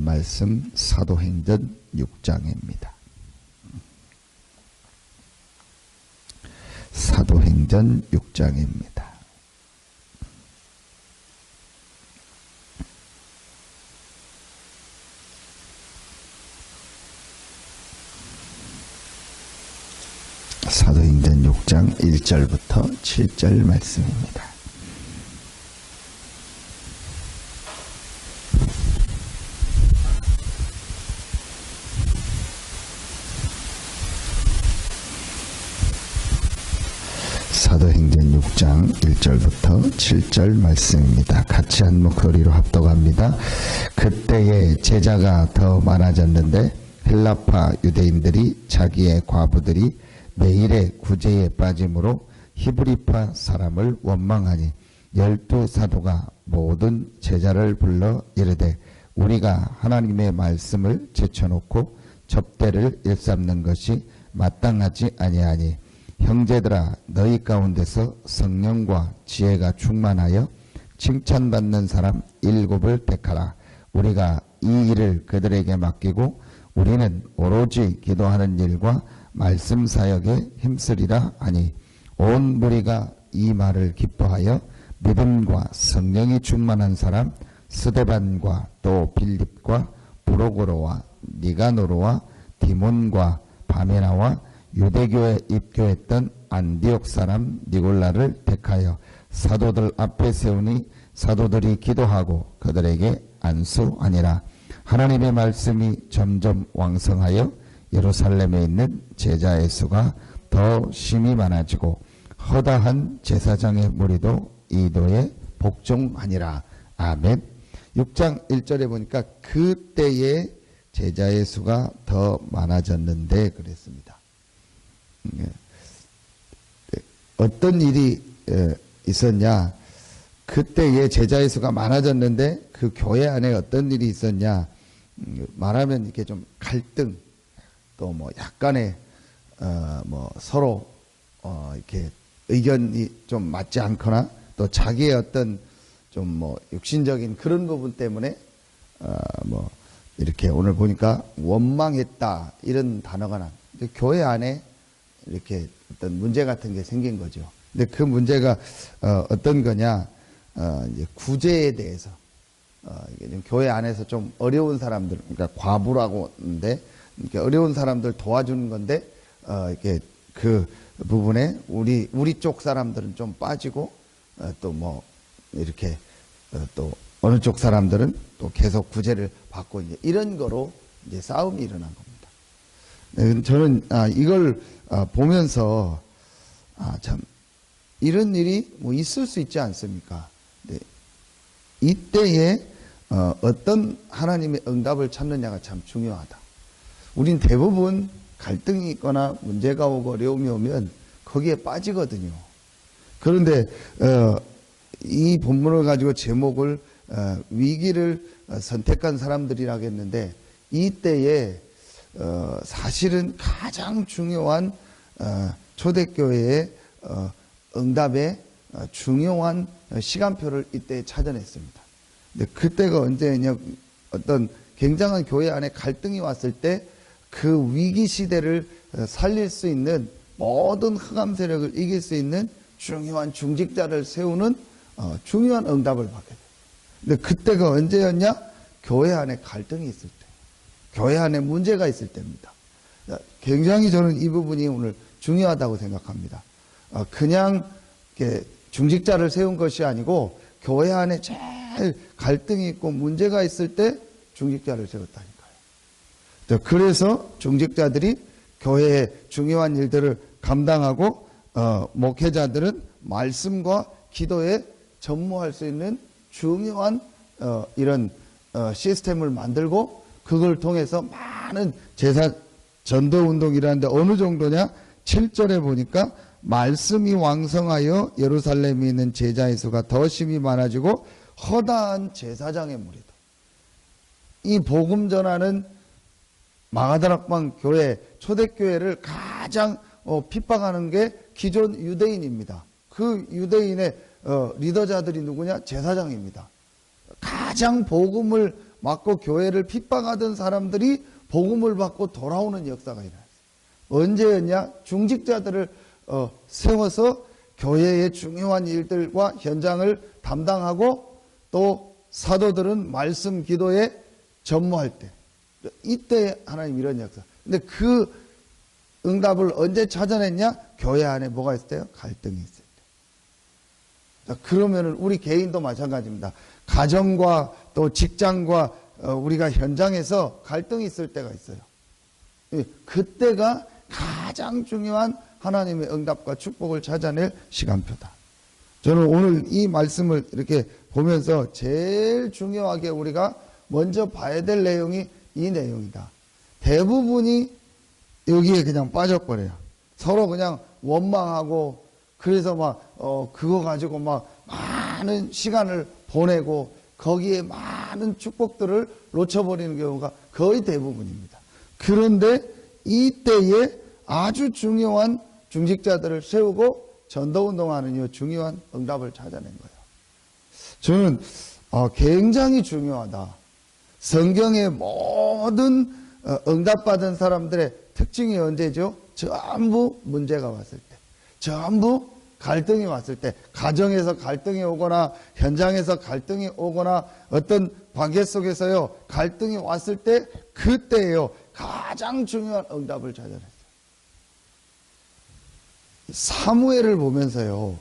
말씀 사도행전 6장입니다. 사도행전 6장입니다. 사도행전 6장 1절부터 7절 말씀입니다. 사도행전 6장 1절부터 7절 말씀입니다. 같이 한 목소리로 합독합니다. 그때에 제자가 더 많아졌는데 헬라파 유대인들이 자기의 과부들이 매일의 구제에 빠짐으로 히브리파 사람을 원망하니 12사도가 모든 제자를 불러 이르되 우리가 하나님의 말씀을 제쳐놓고 접대를 일삼는 것이 마땅하지 아니하니 형제들아 너희 가운데서 성령과 지혜가 충만하여 칭찬받는 사람 7을 택하라. 우리가 이 일을 그들에게 맡기고 우리는 오로지 기도하는 일과 말씀 사역에 힘쓰리라 하니 온 무리가 이 말을 기뻐하여 믿음과 성령이 충만한 사람 스데반과 또 빌립과 브로고로와 니가노로와 디몬과 바메나와 유대교에 입교했던 안디옥 사람 니골라를 택하여 사도들 앞에 세우니 사도들이 기도하고 그들에게 안수하니라. 하나님의 말씀이 점점 왕성하여 예루살렘에 있는 제자의 수가 더 심히 많아지고 허다한 제사장의 무리도 이도에 복종하니라. 아멘. 6장 1절에 보니까 그때의 제자의 수가 더 많아졌는데 그랬습니다. 어떤 일이 있었냐? 그때의 제자의 수가 많아졌는데 그 교회 안에 어떤 일이 있었냐? 말하면 이렇게 좀 갈등, 또 뭐 약간의 뭐 서로 이렇게 의견이 좀 맞지 않거나 또 자기의 어떤 좀 뭐 육신적인 그런 부분 때문에 뭐 이렇게 오늘 보니까 원망했다 이런 단어가 나. 교회 안에 이렇게 어떤 문제 같은 게 생긴 거죠. 근데 그 문제가 어떤 거냐? 이제 구제에 대해서 이게 좀 교회 안에서 좀 어려운 사람들, 그러니까 과부라고 하는데 이렇게 어려운 사람들 도와주는 건데 이렇게 그 부분에 우리 쪽 사람들은 좀 빠지고 또 뭐 이렇게 또 어느 쪽 사람들은 또 계속 구제를 받고 이제 이런 거로 이제 싸움이 일어난 겁니다. 네, 저는 이걸 보면서 참 이런 일이 뭐 있을 수 있지 않습니까? 네. 이때에 어떤 하나님의 응답을 찾느냐가 참 중요하다. 우린 대부분 갈등이 있거나 문제가 오고 어려움이 오면 거기에 빠지거든요. 그런데 이 본문을 가지고 제목을 위기를 선택한 사람들이라겠는데 이때에 사실은 가장 중요한 초대교회의 응답의 중요한 시간표를 이때 찾아냈습니다. 근데 그때가 언제냐? 어떤 굉장한 교회 안에 갈등이 왔을 때 그 위기 시대를 살릴 수 있는 모든 흑암 세력을 이길 수 있는 중요한 중직자를 세우는 중요한 응답을 받게 돼요. 근데 그때가 언제였냐? 교회 안에 갈등이 있을 때, 교회 안에 문제가 있을 때입니다. 굉장히 저는 이 부분이 오늘 중요하다고 생각합니다. 그냥 이렇게 중직자를 세운 것이 아니고 교회 안에 제일 갈등이 있고 문제가 있을 때 중직자를 세웠다니까요. 그래서 중직자들이 교회의 중요한 일들을 감당하고 목회자들은 말씀과 기도에 전무할 수 있는 중요한 이런 시스템을 만들고 그걸 통해서 많은 제사 전도 운동이라는데 어느 정도냐? 7절에 보니까 말씀이 왕성하여 예루살렘에 있는 제자의 수가 더 심히 많아지고 허다한 제사장의 무리도. 이 복음 전하는 마가다락방 교회, 초대교회를 가장 핍박하는 게 기존 유대인입니다. 그 유대인의 리더자들이 누구냐? 제사장입니다. 가장 복음을 맞고 교회를 핍박하던 사람들이 복음을 받고 돌아오는 역사가 일어났어요. 언제였냐? 중직자들을 세워서 교회의 중요한 일들과 현장을 담당하고 또 사도들은 말씀 기도에 전무할 때, 이때 하나님 이런 역사. 근데 그 응답을 언제 찾아냈냐? 교회 안에 뭐가 있을 때요? 갈등이 있을 때. 자, 그러면은 우리 개인도 마찬가지입니다. 가정과 또 직장과 우리가 현장에서 갈등이 있을 때가 있어요. 그때가 가장 중요한 하나님의 응답과 축복을 찾아낼 시간표다. 저는 오늘 이 말씀을 이렇게 보면서 제일 중요하게 우리가 먼저 봐야 될 내용이 이 내용이다. 대부분이 여기에 그냥 빠져버려요. 서로 그냥 원망하고, 그래서 그거 가지고 많은 시간을 보내고, 거기에 많은 축복들을 놓쳐버리는 경우가 거의 대부분입니다. 그런데 이때에 아주 중요한 중직자들을 세우고 전도운동하는 이 중요한 응답을 찾아낸 거예요. 저는 굉장히 중요하다. 성경의 모든 응답받은 사람들의 특징이 언제죠? 전부 문제가 왔을 때, 전부 갈등이 왔을 때, 가정에서 갈등이 오거나 현장에서 갈등이 오거나 어떤 관계 속에서요 갈등이 왔을 때, 그때예요 가장 중요한 응답을 찾아냈어요. 사무엘을 보면서요,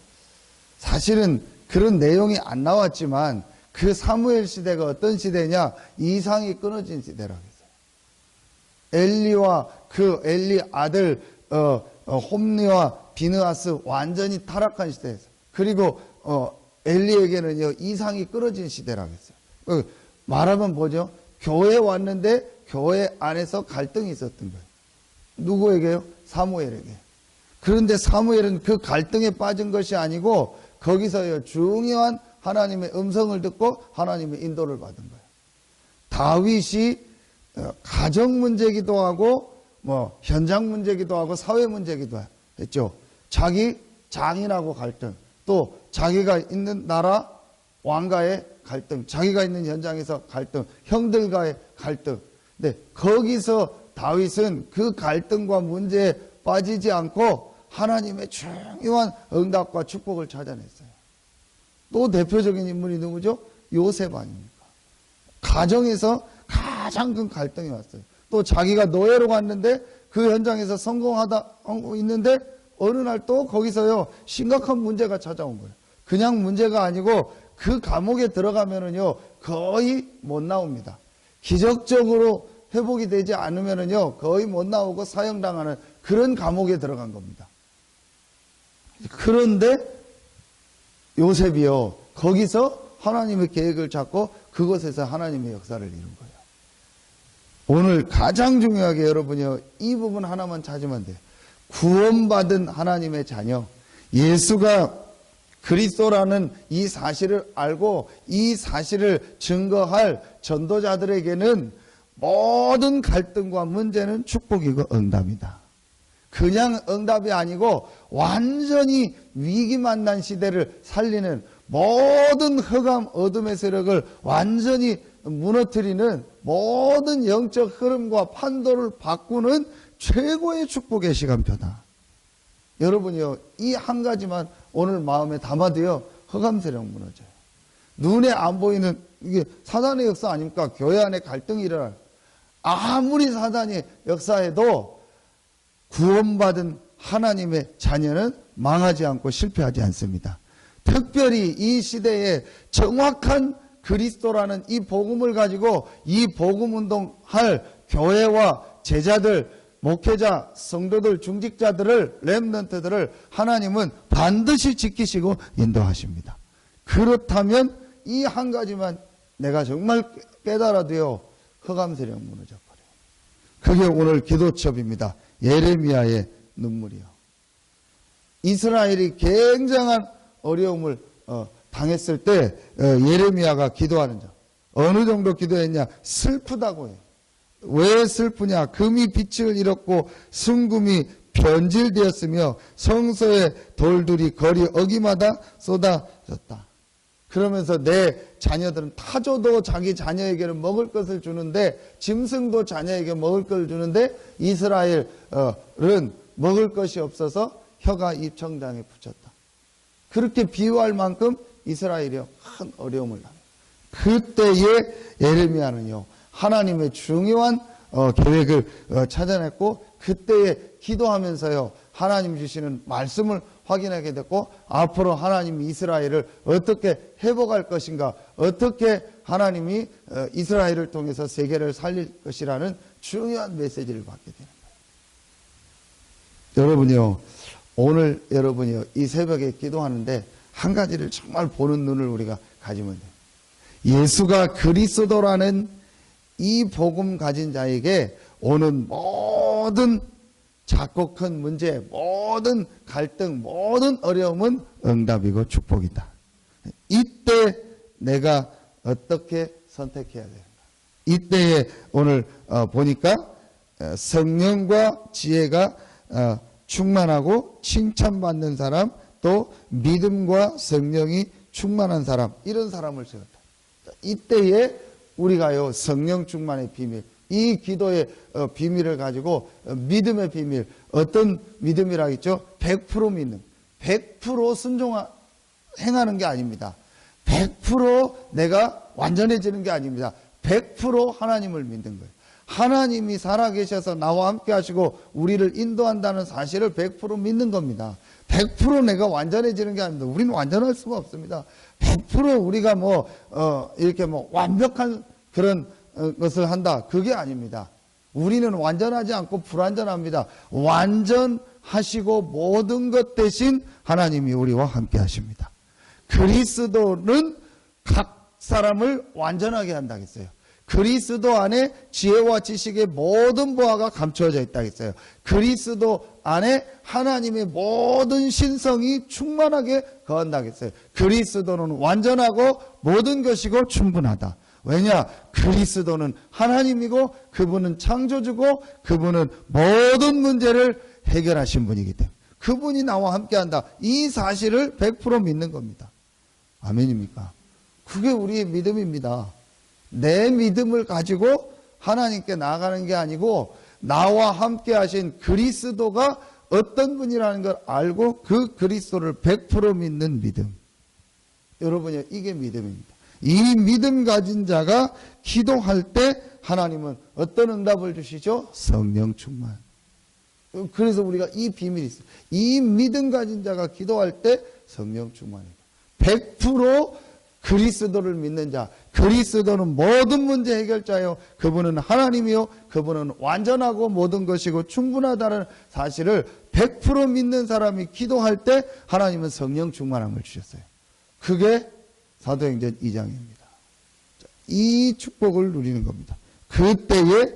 사실은 그런 내용이 안 나왔지만 그 사무엘 시대가 어떤 시대냐? 이상이 끊어진 시대라고 했어요. 엘리와 그 엘리 아들 홈리와 비느하스 완전히 타락한 시대였어요. 그리고 엘리에게는요 이상이 끊어진 시대라고 했어요. 말하면 뭐죠? 교회 왔는데 교회 안에서 갈등이 있었던 거예요. 누구에게요? 사무엘에게. 그런데 사무엘은 그 갈등에 빠진 것이 아니고 거기서요 중요한 하나님의 음성을 듣고 하나님의 인도를 받은 거예요. 다윗이 가정 문제기도 하고 현장 문제기도 하고 사회 문제기도 했죠. 자기 장인하고 갈등, 또 자기가 있는 나라 왕가의 갈등, 자기가 있는 현장에서 갈등, 형들과의 갈등. 근데 거기서 다윗은 그 갈등과 문제에 빠지지 않고 하나님의 중요한 응답과 축복을 찾아냈어요. 또 대표적인 인물이 누구죠? 요셉 아닙니까? 가정에서 가장 큰 갈등이 왔어요. 또 자기가 노예로 갔는데 그 현장에서 성공하고 있는데 어느 날 또 거기서요 심각한 문제가 찾아온 거예요. 그냥 문제가 아니고 그 감옥에 들어가면은요 거의 못 나옵니다. 기적적으로 회복이 되지 않으면은요 거의 못 나오고 사형당하는 그런 감옥에 들어간 겁니다. 그런데 요셉이요 거기서 하나님의 계획을 찾고 그곳에서 하나님의 역사를 이룬 거예요. 오늘 가장 중요하게 여러분이요 이 부분 하나만 찾으면 돼요. 구원받은 하나님의 자녀, 예수가 그리스도라는 이 사실을 알고 이 사실을 증거할 전도자들에게는 모든 갈등과 문제는 축복이고 응답이다. 그냥 응답이 아니고 완전히 위기 만난 시대를 살리는 모든 흑암 어둠의 세력을 완전히 무너뜨리는 모든 영적 흐름과 판도를 바꾸는 최고의 축복의 시간표다. 여러분이요 이 한 가지만 오늘 마음에 담아도요 흑암 세력 무너져요. 눈에 안 보이는 이게 사단의 역사 아닙니까? 교회 안에 갈등이 일어나요. 아무리 사단이 역사해도 구원받은 하나님의 자녀는 망하지 않고 실패하지 않습니다. 특별히 이 시대에 정확한 그리스도라는 이 복음을 가지고 이 복음 운동할 교회와 제자들, 목회자, 성도들, 중직자들을, 렘넌트들을 하나님은 반드시 지키시고 인도하십니다. 그렇다면 이 한 가지만 내가 정말 깨달아도요 흑암 세력 무너져 버려요. 그게 오늘 기도첩입니다. 예레미야의 눈물이요. 이스라엘이 굉장한 어려움을 당했을 때 예레미야가 기도하는 점. 어느 정도 기도했냐? 슬프다고 해요. 왜 슬프냐? 금이 빛을 잃었고 순금이 변질되었으며 성소의 돌들이 거리 어기마다 쏟아졌다. 그러면서 내 자녀들은 타조도 자기 자녀에게는 먹을 것을 주는데, 짐승도 자녀에게 먹을 것을 주는데 이스라엘은 먹을 것이 없어서 혀가 입천장에 붙였다. 그렇게 비유할 만큼 이스라엘이 큰 어려움을 당했다. 그때에 예레미야는요, 하나님의 중요한 계획을 찾아냈고, 그때에 기도하면서요, 하나님 주시는 말씀을 확인하게 됐고, 앞으로 하나님이 이스라엘을 어떻게 회복할 것인가, 어떻게 하나님이 이스라엘을 통해서 세계를 살릴 것이라는 중요한 메시지를 받게 되는 거예요. 여러분이요, 오늘 여러분이요, 이 새벽에 기도하는데 한 가지를 정말 보는 눈을 우리가 가지면 돼요. 예수가 그리스도라는 이 복음 가진 자에게 오는 모든 작고 큰 문제, 모든 갈등, 모든 어려움은 응답이고 축복이다. 이때 내가 어떻게 선택해야 되는가? 이때에 오늘 보니까 성령과 지혜가 충만하고 칭찬받는 사람, 또 믿음과 성령이 충만한 사람, 이런 사람을 세웠다. 이때에 우리가요, 성령 충만의 비밀, 이 기도의 비밀을 가지고 믿음의 비밀, 어떤 믿음이라 했죠? 100% 믿는, 100% 행하는 게 아닙니다. 100% 내가 완전해지는 게 아닙니다. 100% 하나님을 믿는 거예요. 하나님이 살아계셔서 나와 함께 하시고 우리를 인도한다는 사실을 100% 믿는 겁니다. 100% 내가 완전해지는 게 아닙니다. 우리는 완전할 수가 없습니다. 100% 우리가 이렇게 완벽한 그런 것을 한다. 그게 아닙니다. 우리는 완전하지 않고 불완전합니다. 완전하시고 모든 것 대신 하나님이 우리와 함께 하십니다. 그리스도는 각 사람을 완전하게 한다 했어요. 그리스도 안에 지혜와 지식의 모든 보화가 감추어져 있다 했어요. 그리스도 안에 하나님의 모든 신성이 충만하게 거한다 했어요. 그리스도는 완전하고 모든 것이고 충분하다. 왜냐? 그리스도는 하나님이고 그분은 창조주고 그분은 모든 문제를 해결하신 분이기 때문에 그분이 나와 함께한다. 이 사실을 100% 믿는 겁니다. 아멘입니까? 그게 우리의 믿음입니다. 내 믿음을 가지고 하나님께 나아가는 게 아니고 나와 함께 하신 그리스도가 어떤 분이라는 걸 알고 그 그리스도를 100% 믿는 믿음. 여러분이 이게 믿음입니다. 이 믿음 가진 자가 기도할 때 하나님은 어떤 응답을 주시죠? 성령 충만. 그래서 우리가 이 비밀이 있어요. 이 믿음 가진 자가 기도할 때 성령 충만입니다. 100% 그리스도를 믿는 자, 그리스도는 모든 문제 해결자요, 그분은 하나님이요, 그분은 완전하고 모든 것이고 충분하다는 사실을 100% 믿는 사람이 기도할 때 하나님은 성령 충만함을 주셨어요. 그게 사도행전 2장입니다. 이 축복을 누리는 겁니다. 그때에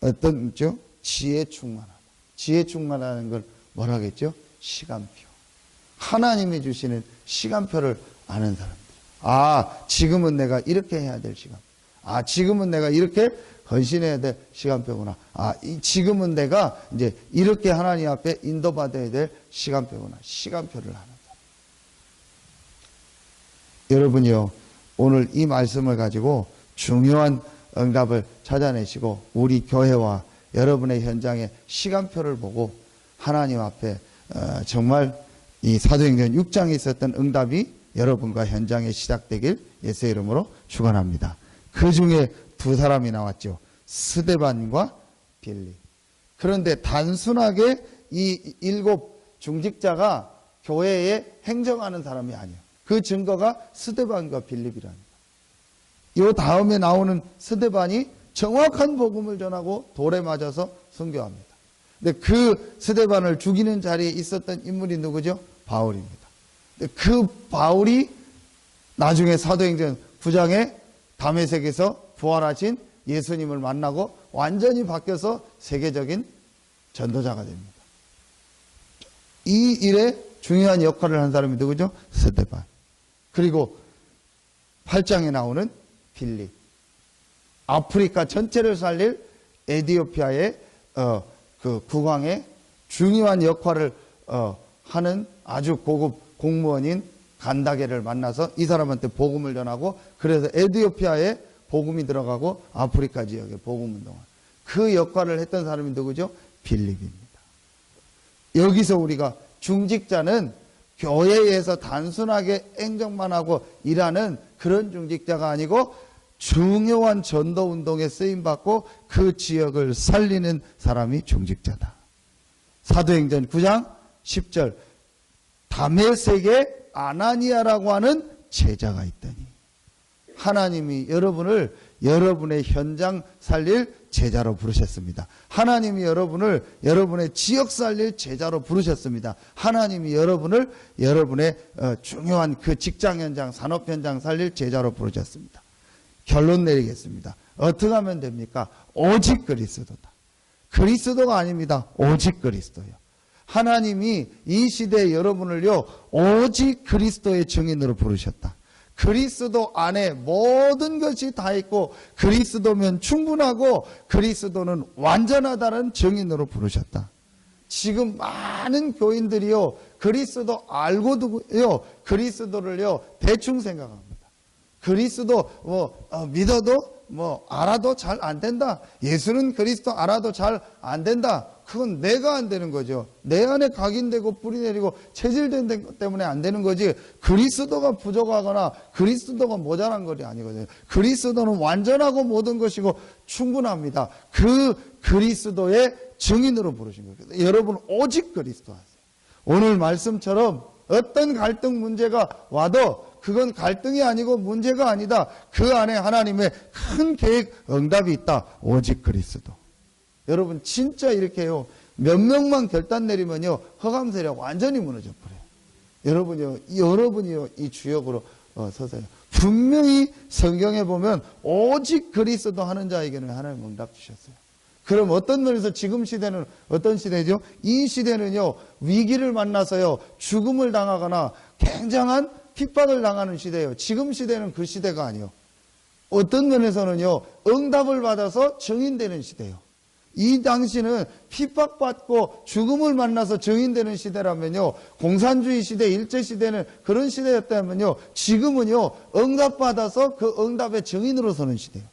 어떤 지혜 충만함. 지혜 충만하는 걸 뭐라 하겠죠? 시간표. 하나님이 주시는 시간표를 아는 사람들. 지금은 내가 이렇게 해야 될 시간. 지금은 내가 이렇게 헌신해야 될 시간표구나. 지금은 내가 이제 이렇게 하나님 앞에 인도받아야 될 시간표구나. 시간표를 아는 사람. 여러분이요, 오늘 이 말씀을 가지고 중요한 응답을 찾아내시고 우리 교회와 여러분의 현장에 시간표를 보고 하나님 앞에 정말 이 사도행전 6장에 있었던 응답이 여러분과 현장에 시작되길 예수의 이름으로 축원합니다. 그 중에 두 사람이 나왔죠. 스데반과 빌리. 그런데 단순하게 이 7 중직자가 교회에 행정하는 사람이 아니에요. 그 증거가 스데반과 빌립이랍니다. 이 다음에 나오는 스데반이 정확한 복음을 전하고 돌에 맞아서 순교합니다. 근데 그 스데반을 죽이는 자리에 있었던 인물이 누구죠? 바울입니다. 근데 그 바울이 나중에 사도행전 9장에 다메섹에서 부활하신 예수님을 만나고 완전히 바뀌어서 세계적인 전도자가 됩니다. 이 일에 중요한 역할을 한 사람이 누구죠? 스데반. 그리고 8장에 나오는 빌립. 아프리카 전체를 살릴 에티오피아의 그 국왕의 중요한 역할을 하는 아주 고급 공무원인 간다게를 만나서 이 사람한테 복음을 전하고, 그래서 에티오피아에 복음이 들어가고 아프리카 지역에 복음 운동을, 그 역할을 했던 사람이 누구죠? 빌립입니다. 여기서 우리가 중직자는 교회에서 단순하게 행정만 하고 일하는 그런 중직자가 아니고 중요한 전도 운동에 쓰임받고 그 지역을 살리는 사람이 중직자다. 사도행전 9장 10절, 다메섹에 아나니아라고 하는 제자가 있더니, 하나님이 여러분을 여러분의 현장 살릴 제자로 부르셨습니다. 하나님이 여러분을 여러분의 지역 살릴 제자로 부르셨습니다. 하나님이 여러분을 여러분의 중요한 그 직장 현장, 산업 현장 살릴 제자로 부르셨습니다. 결론 내리겠습니다. 어떻게 하면 됩니까? 오직 그리스도다. 그리스도가 아닙니다. 오직 그리스도요. 하나님이 이 시대에 여러분을요, 오직 그리스도의 증인으로 부르셨다. 그리스도 안에 모든 것이 다 있고 그리스도면 충분하고 그리스도는 완전하다는 증인으로 부르셨다. 지금 많은 교인들이요, 그리스도 알고도요, 그리스도를요 대충 생각합니다. 그리스도 믿어도 알아도 잘 안 된다. 예수는 그리스도 알아도 잘 안 된다. 그건 내가 안 되는 거죠. 내 안에 각인되고 뿌리내리고 체질된 것 때문에 안 되는 거지, 그리스도가 부족하거나 그리스도가 모자란 것이 아니거든요. 그리스도는 완전하고 모든 것이고 충분합니다. 그 그리스도의 증인으로 부르신 거예요. 여러분 오직 그리스도 하세요. 오늘 말씀처럼 어떤 갈등 문제가 와도 그건 갈등이 아니고 문제가 아니다. 그 안에 하나님의 큰 계획, 응답이 있다. 오직 그리스도. 여러분 진짜 이렇게요, 몇 명만 결단 내리면요 허감 세력 완전히 무너져 버려요. 여러분이요 이 주역으로 서세요. 분명히 성경에 보면 오직 그리스도 하는 자에게는 하나님 응답 주셨어요. 그럼 어떤 면에서 지금 시대는 어떤 시대죠? 이 시대는요, 위기를 만나서요 죽음을 당하거나 굉장한 핍박을 당하는 시대예요. 지금 시대는 그 시대가 아니에요. 어떤 면에서는요 응답을 받아서 증인되는 시대예요. 이 당시는 핍박받고 죽음을 만나서 증인되는 시대라면요, 공산주의 시대, 일제시대는 그런 시대였다면요, 지금은요 응답받아서 그 응답의 증인으로 서는 시대예요.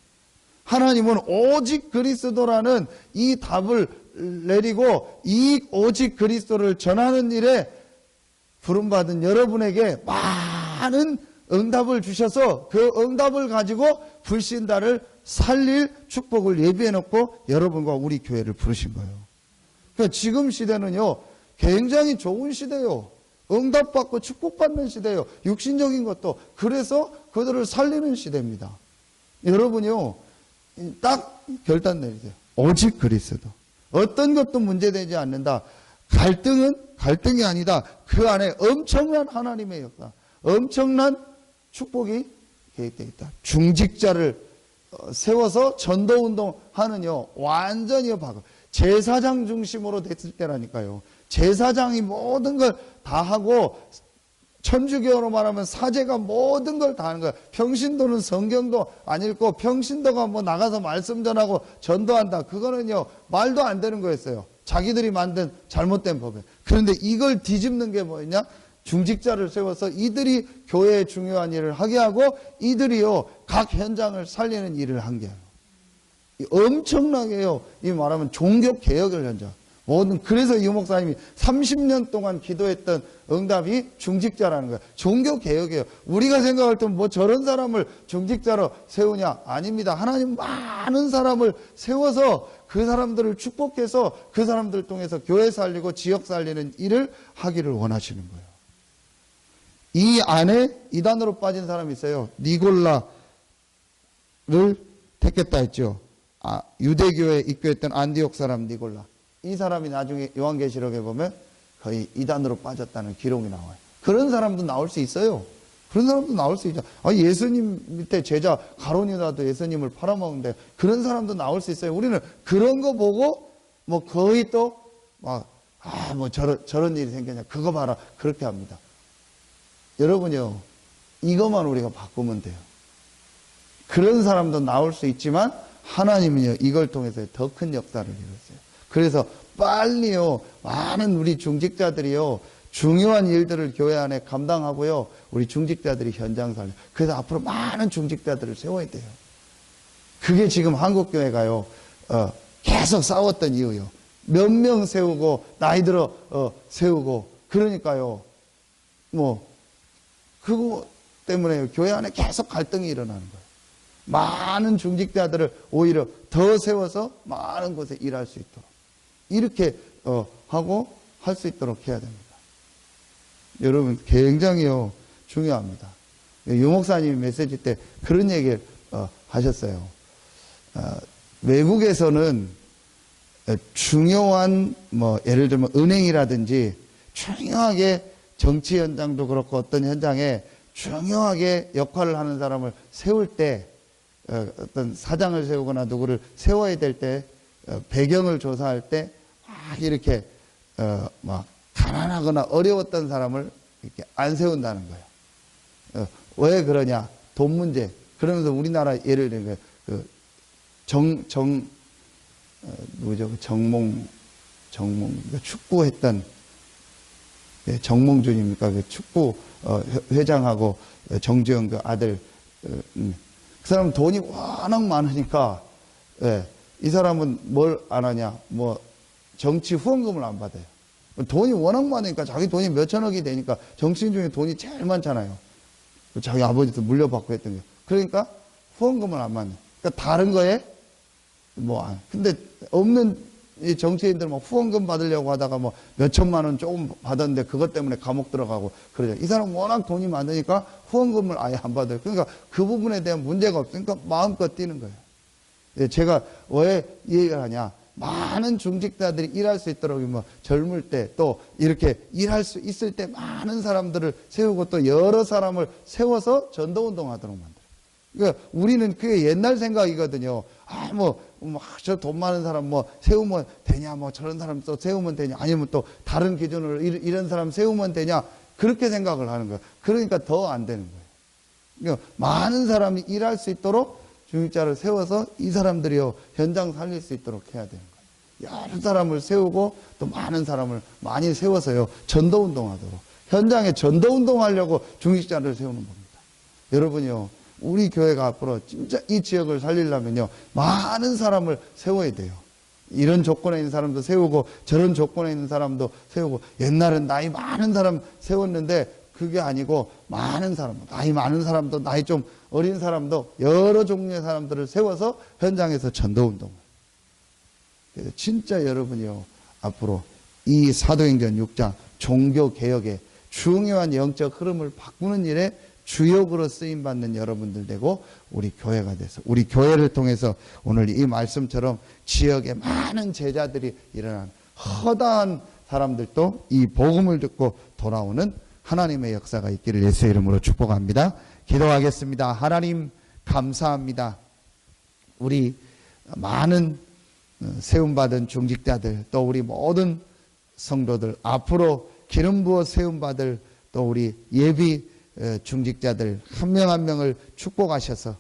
하나님은 오직 그리스도라는 이 답을 내리고 이 오직 그리스도를 전하는 일에 부름받은 여러분에게 많은 응답을 주셔서 그 응답을 가지고 불신자를 살릴 축복을 예비해 놓고 여러분과 우리 교회를 부르신 거예요. 그러니까 지금 시대는요 굉장히 좋은 시대예요. 응답받고 축복받는 시대예요. 육신적인 것도. 그래서 그들을 살리는 시대입니다. 여러분이요 딱 결단 내리세요. 오직 그리스도. 어떤 것도 문제되지 않는다. 갈등은 갈등이 아니다. 그 안에 엄청난 하나님의 역사, 엄청난 축복이 계획되어 있다. 중직자를 세워서 전도운동 하는요 완전히 바꿔. 제사장 중심으로 됐을 때라니까요. 제사장이 모든 걸 다 하고, 천주교로 말하면 사제가 모든 걸 다 하는 거야. 평신도는 성경도 안 읽고 평신도가 나가서 말씀 전하고 전도한다. 그거는요 말도 안 되는 거였어요. 자기들이 만든 잘못된 법에. 그런데 이걸 뒤집는 게 뭐였냐? 중직자를 세워서 이들이 교회의 중요한 일을 하게 하고 이들이요 각 현장을 살리는 일을 한 게요. 엄청나게요. 이 말하면 종교 개혁을 현장. 그래서 이 목사님이 30년 동안 기도했던 응답이 중직자라는 거예요. 종교 개혁이에요. 우리가 생각할 때 저런 사람을 중직자로 세우냐? 아닙니다. 하나님 많은 사람을 세워서 그 사람들을 축복해서 그 사람들 통해서 교회 살리고 지역 살리는 일을 하기를 원하시는 거예요. 이 안에 이단으로 빠진 사람이 있어요. 니골라를 택했다 했죠. 유대교에 입교했던 안디옥 사람 니골라. 이 사람이 나중에 요한계시록에 보면 거의 이단으로 빠졌다는 기록이 나와요. 그런 사람도 나올 수 있어요. 그런 사람도 나올 수 있죠. 예수님 밑에 제자 가론유다도 예수님을 팔아먹는데 그런 사람도 나올 수 있어요. 우리는 그런 거 보고 거의 또 저런 일이 생겼냐, 그거 봐라, 그렇게 합니다. 여러분요, 이것만 우리가 바꾸면 돼요. 그런 사람도 나올 수 있지만 하나님은요 이걸 통해서 더 큰 역사를 이뤘어요. 그래서 빨리요 많은 우리 중직자들이요 중요한 일들을 교회 안에 감당하고요. 우리 중직자들이 현장 살려. 그래서 앞으로 많은 중직자들을 세워야 돼요. 그게 지금 한국교회가요. 계속 싸웠던 이유요. 몇 명 세우고 나이 들어 세우고 그러니까요. 그거 때문에 교회 안에 계속 갈등이 일어나는 거예요. 많은 중직자들을 오히려 더 세워서 많은 곳에 일할 수 있도록 이렇게 하고 할 수 있도록 해야 됩니다. 여러분 굉장히요 중요합니다. 유 목사님이 메시지 때 그런 얘기를 하셨어요. 외국에서는 중요한 예를 들면 은행이라든지 중요하게 정치 현장도 그렇고 어떤 현장에 중요하게 역할을 하는 사람을 세울 때 어떤 사장을 세우거나 누구를 세워야 될 때 배경을 조사할 때 막 이렇게 막 가난하거나 어려웠던 사람을 이렇게 안 세운다는 거예요. 왜 그러냐? 돈 문제. 그러면서 우리나라 예를 들면 누구죠? 정몽 축구했던 정몽준입니까? 그 축구 회장하고 정주영 그 아들 그 사람은 돈이 워낙 많으니까 이 사람은 뭘 안 하냐? 정치 후원금을 안 받아요. 돈이 워낙 많으니까 자기 돈이 몇천억이 되니까 정치인 중에 돈이 제일 많잖아요. 자기 아버지도 물려받고 했던 게. 그러니까 후원금을 안 받는. 그러니까 다른 거에 근데 없는 이 정치인들 후원금 받으려고 하다가 몇천만 원 조금 받았는데 그것 때문에 감옥 들어가고 그러죠. 이 사람 워낙 돈이 많으니까 후원금을 아예 안 받아요. 그러니까 그 부분에 대한 문제가 없으니까 마음껏 뛰는 거예요. 제가 왜 이 얘기를 하냐? 많은 중직자들이 일할 수 있도록 젊을 때 또 이렇게 일할 수 있을 때 많은 사람들을 세우고 또 여러 사람을 세워서 전도운동 하도록 만들어요. 그러니까 우리는 그게 옛날 생각이거든요. 저 돈 많은 사람 세우면 되냐, 저런 사람 또 세우면 되냐, 아니면 또 다른 기준으로 이런 사람 세우면 되냐, 그렇게 생각을 하는 거예요. 그러니까 더 안 되는 거예요. 그러니까 많은 사람이 일할 수 있도록 중직자를 세워서 이 사람들이요 현장 살릴 수 있도록 해야 되는 거예요. 여러 사람을 세우고 또 많은 사람을 많이 세워서요 전도운동 하도록 현장에 전도운동 하려고 중직자를 세우는 겁니다. 여러분이요 우리 교회가 앞으로 진짜 이 지역을 살리려면요 많은 사람을 세워야 돼요. 이런 조건에 있는 사람도 세우고 저런 조건에 있는 사람도 세우고 옛날엔 나이 많은 사람 세웠는데 그게 아니고 많은 사람, 나이 많은 사람도 나이 좀 어린 사람도 여러 종류의 사람들을 세워서 현장에서 전도운동을. 그래서 진짜 여러분이요 앞으로 이 사도행전 6장 종교개혁의 중요한 영적 흐름을 바꾸는 일에 주역으로 쓰임받는 여러분들 되고 우리 교회가 돼서 우리 교회를 통해서 오늘 이 말씀처럼 지역에 많은 제자들이 일어난 허다한 사람들도 이 복음을 듣고 돌아오는 하나님의 역사가 있기를 예수의 이름으로 축복합니다. 기도하겠습니다. 하나님 감사합니다. 우리 많은 세움받은 중직자들 또 우리 모든 성도들 앞으로 기름 부어 세움받을 또 우리 예비 중직자들 한 명 한 명을 축복하셔서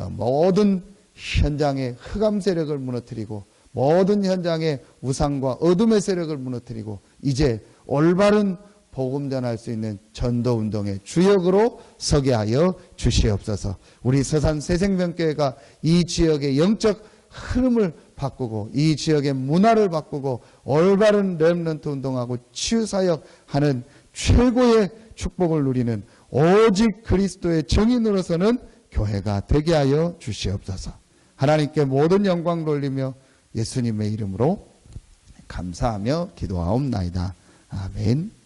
모든 현장의 흑암 세력을 무너뜨리고 모든 현장의 우상과 어둠의 세력을 무너뜨리고 이제 올바른 복음 전할 수 있는 전도운동의 주역으로 서게 하여 주시옵소서. 우리 서산 새생명교회가 이 지역의 영적 흐름을 바꾸고 이 지역의 문화를 바꾸고 올바른 렘넌트 운동하고 치유사역하는 최고의 축복을 누리는 오직 그리스도의 정인으로서는 교회가 되게 하여 주시옵소서. 하나님께 모든 영광 돌리며 예수님의 이름으로 감사하며 기도하옵나이다. 아멘.